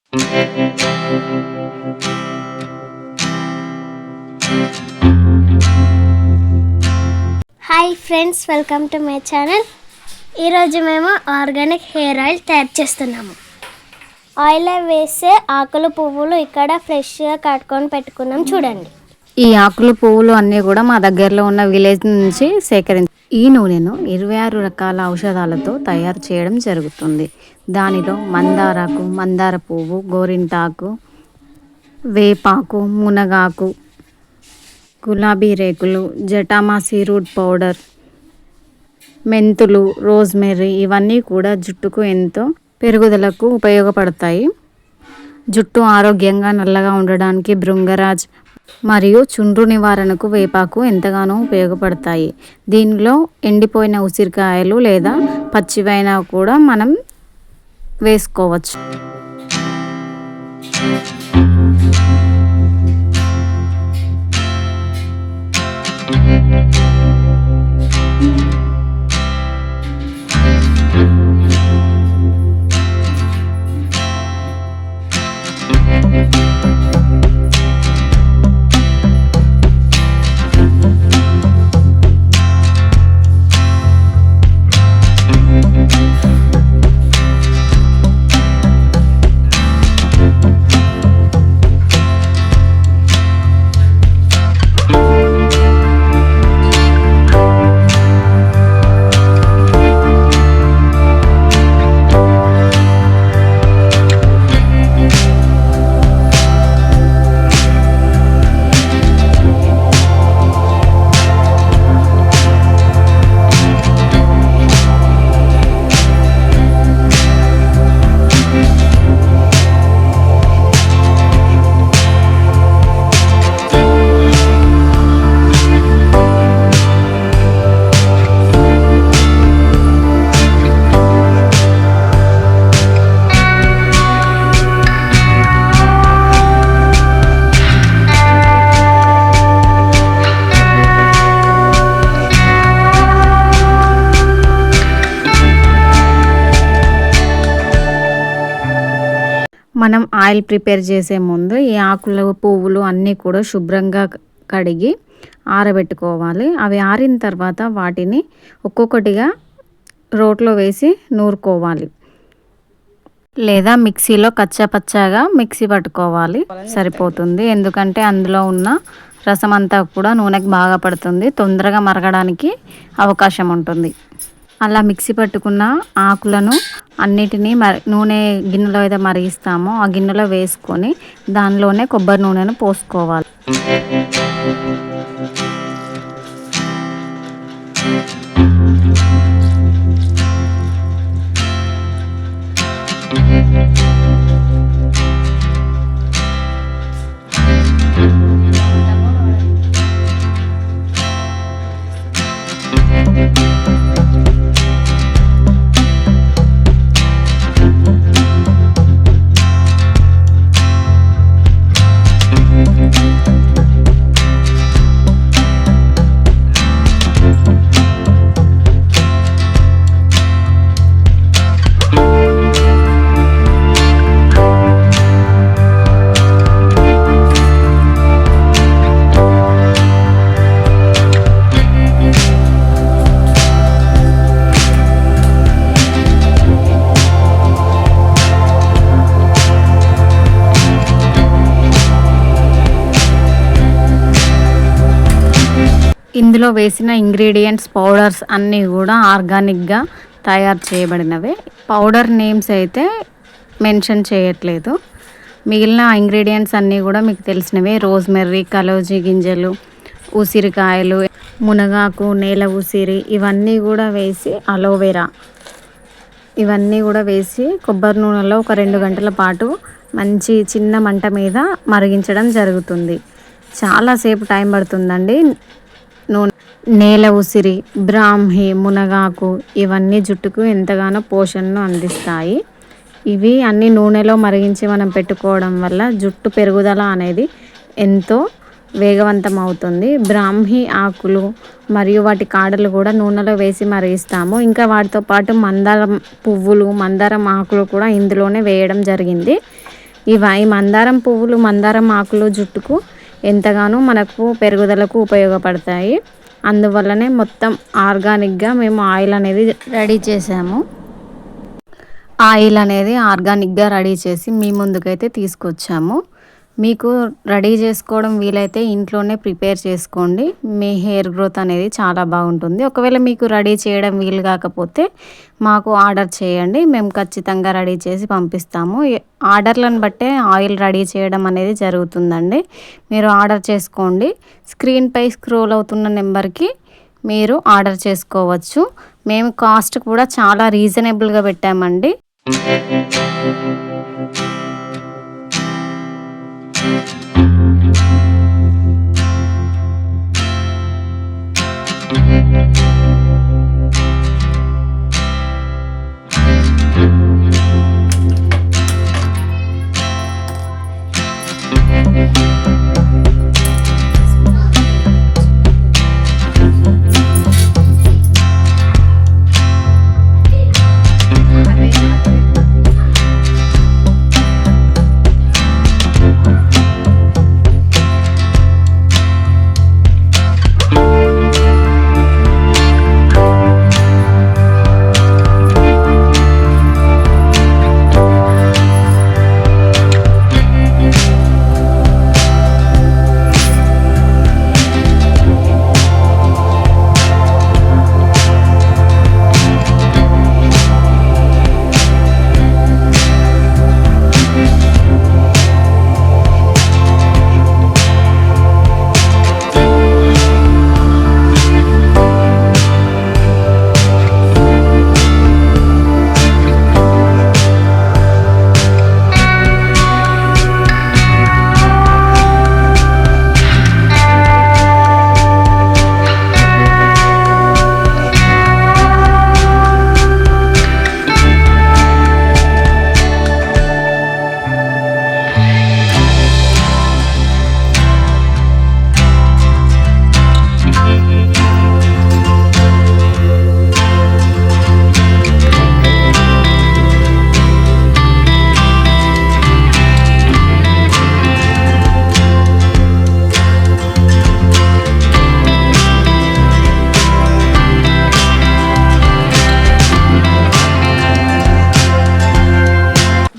Hi friends, welcome to my channel. ఈరోజు మేము organic hair oil తయారు చేస్తున్నాము. ఆయిల్ వేసే ఆకులు పువ్వులు ఇక్కడ ఫ్రెష్గా కట్టుకొని పెట్టుకున్నాం, చూడండి. ఈ ఆకులు పువ్వులు అన్నీ కూడా మా దగ్గరలో ఉన్న విలేజ్ నుంచి సేకరించి ఈ నూనెను 26 రకాల ఔషధాలతో తయారు చేయడం జరుగుతుంది. దానిలో మందారాకు, మందార పువ్వు, గోరింటాకు, వేపాకు, మునగాకు, గులాబీ రేకులు, జటామాసి రూట్ పౌడర్, మెంతులు, రోజ్మెర్రీ ఇవన్నీ కూడా జుట్టుకు ఎంతో పెరుగుదలకు ఉపయోగపడతాయి. జుట్టు ఆరోగ్యంగా నల్లగా ఉండడానికి భృంగరాజ్ మరియు చుండ్రు నివారణకు వేపాకు ఎంతగానో ఉపయోగపడతాయి. దీనిలో ఎండిపోయిన ఉసిరికాయలు లేదా పచ్చివైనా కూడా మనం వేసుకోవచ్చు. మనం ఆయిల్ ప్రిపేర్ చేసే ముందు ఈ ఆకులు పువ్వులు అన్నీ కూడా శుభ్రంగా కడిగి ఆరబెట్టుకోవాలి. అవి ఆరిన తర్వాత వాటిని ఒక్కొక్కటిగా రోట్లో వేసి నూరుకోవాలి, లేదా మిక్సీలో కచ్చాపచ్చాగా మిక్సీ పట్టుకోవాలి, సరిపోతుంది. ఎందుకంటే అందులో ఉన్న రసం అంతా కూడా నూనెకి బాగా పడుతుంది, తొందరగా మరగడానికి అవకాశం ఉంటుంది. అలా మిక్సీ పట్టుకున్న ఆకులను అన్నిటినీ నూనె గిన్నెలో అయితే మరిగిస్తామో ఆ గిన్నెలో వేసుకొని దానిలోనే కొబ్బరి నూనెను పోసుకోవాలి. ఇందులో వేసిన ఇంగ్రీడియంట్స్ పౌడర్స్ అన్నీ కూడా ఆర్గానిక్గా తయారు చేయబడినవే. పౌడర్ నేమ్స్ అయితే మెన్షన్ చేయట్లేదు. మిగిలిన ఇంగ్రీడియంట్స్ అన్నీ కూడా మీకు తెలిసినవే. రోజ్మెర్రీ, కలోజీ గింజలు, ఉసిరికాయలు, మునగాకు, నేల ఉసిరి ఇవన్నీ కూడా వేసి, అలోవెరా ఇవన్నీ కూడా వేసి కొబ్బరి నూనెలో ఒక 2 గంటల పాటు మంచి చిన్న మంట మీద మరిగించడం జరుగుతుంది. చాలాసేపు టైం పడుతుందండి. నూనె, నేల ఉసిరి, బ్రాహ్మి, మునగాకు ఇవన్నీ జుట్టుకు ఎంతగానో పోషణను అందిస్తాయి. ఇవి అన్ని నూనెలో మరిగించి మనం పెట్టుకోవడం వల్ల జుట్టు పెరుగుదల అనేది ఎంతో వేగవంతం అవుతుంది. బ్రాహ్మి ఆకులు మరియు వాటి కాడలు కూడా నూనెలో వేసి మరిగిస్తాము. ఇంకా వాటితో పాటు మందారం పువ్వులు, మందారం ఆకులు కూడా ఇందులోనే వేయడం జరిగింది. ఈ మందారం పువ్వులు, మందారం ఆకులు జుట్టుకు ఎంతగానో మనకు పెరుగుదలకు ఉపయోగపడతాయి. అందువల్లనే మొత్తం ఆర్గానిక్గా మేము ఆయిల్ అనేది రెడీ చేసాము. ఆయిల్ అనేది ఆర్గానిక్గా రెడీ చేసి మీ ముందుకైతే తీసుకొచ్చాము. మీకు రెడీ చేసుకోవడం వీలైతే ఇంట్లోనే ప్రిపేర్ చేసుకోండి. మీ హెయిర్ గ్రోత్ అనేది చాలా బాగుంటుంది. ఒకవేళ మీకు రెడీ చేయడం వీలు కాకపోతే మాకు ఆర్డర్ చేయండి, మేము ఖచ్చితంగా రెడీ చేసి పంపిస్తాము. ఆర్డర్లను బట్టే ఆయిల్ రెడీ చేయడం అనేది జరుగుతుందండి. మీరు ఆర్డర్ చేసుకోండి. స్క్రీన్పై స్క్రోల్ అవుతున్న నెంబర్కి మీరు ఆర్డర్ చేసుకోవచ్చు. మేము కాస్ట్ కూడా చాలా రీజనబుల్గా పెట్టామండి.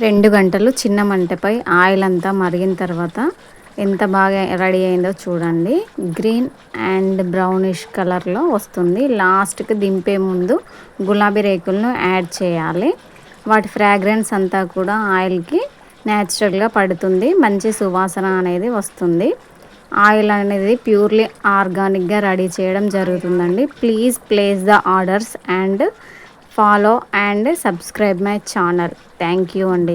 రెండు గంటలు చిన్న మంటపై ఆయిల్ అంతా మరిగిన తర్వాత ఎంత బాగా రెడీ అయిందో చూడండి. గ్రీన్ అండ్ బ్రౌనిష్ కలర్లో వస్తుంది. లాస్ట్కి దింపే ముందు గులాబీ రేకులను యాడ్ చేయాలి. వాటి ఫ్రాగ్రెన్స్ అంతా కూడా ఆయిల్కి న్యాచురల్గా పడుతుంది. మంచి సువాసన అనేది వస్తుంది. ఆయిల్ అనేది ప్యూర్లీ ఆర్గానిక్గా రెడీ చేయడం జరుగుతుందండి. Please place the orders and follow and subscribe my channel. Thank you అండి.